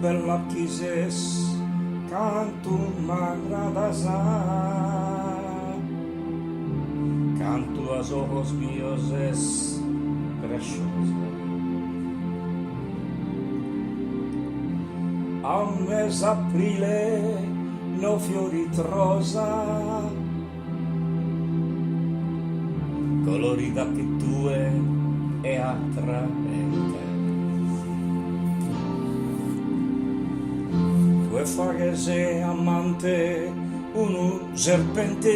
bella quises, canto m'agradasa, canto a ojos míos es preciosa. Al mes aprile no fiorit rosa, colorida che tu è attraente. Tu fagese amante un serpente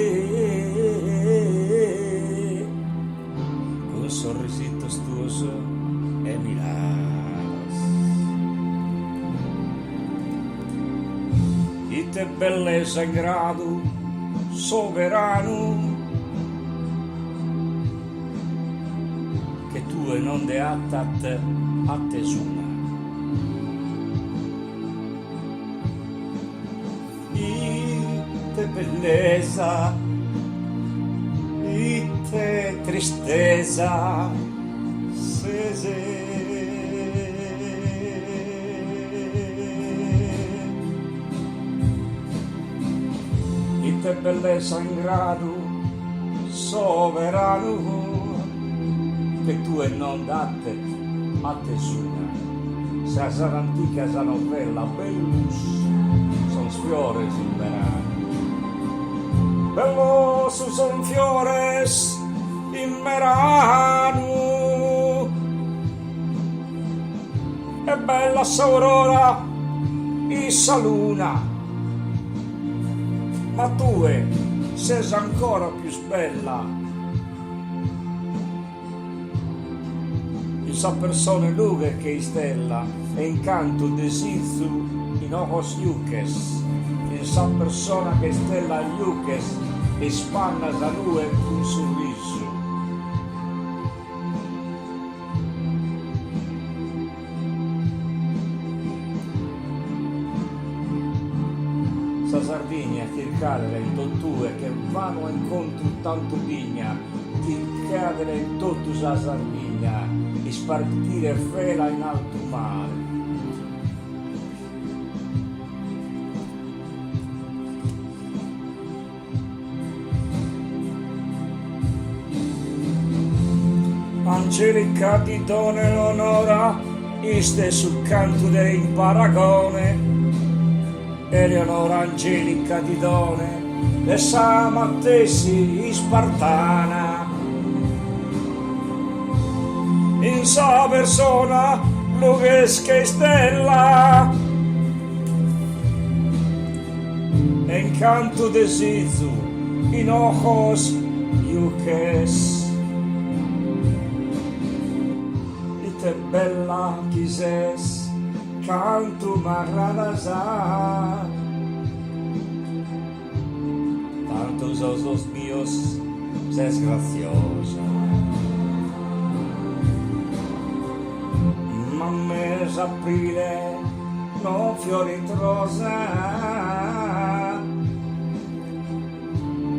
con sorrisito astuoso e miras. E te bellezza in grado soberano che tu non de attat a tesuna. E bellezza, e te tristezza, sese. E te bellezza in grado soverano che tu e non date a tesuna. Sa antica sa novella bellus son fiores in verano. Bellos son fiores in verano e bella s'aurora e sa luna, ma tu sei ancora più bella. Esa persona luga che stella e incanto desizu in ojos yuques. Esa persona che stella yuques e spanna da lui un sorriso. Sa Sardegna ti cadere in tottue che vanno incontro tanto digna, ti cadere in tutto sa Sardegna e spartire fela in alto mare. Angelica ti dona l'onora, iste sul canto del paragone. Eleonora Angelica ti dona, le sa mattesi spartana. In sa persona lughesca stella, e in canto de sizu, in ojos yuques. Te bella quises, canto m'agradasa, tantos ojos míos ses graciosa. Ma mes aprile no fiorit rosa,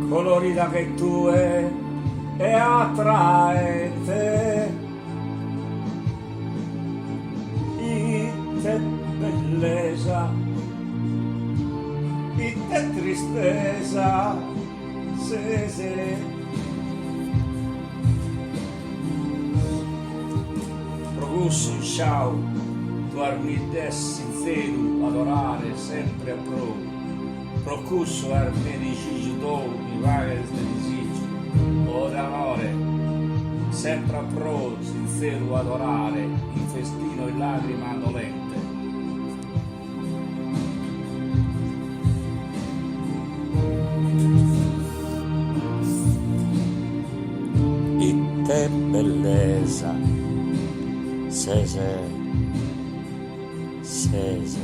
colorida che tu è attraente. Te bellezza, e te tristezza, sese. Progusso, ciao, tu armides sincero, adorare sempre a pro. Procusso armedici tu, mi vagas de desígio, o d'amore, sempre a pro, sincero, adorare, in festino e lagrima dolente. E te bellezza, sese, sese.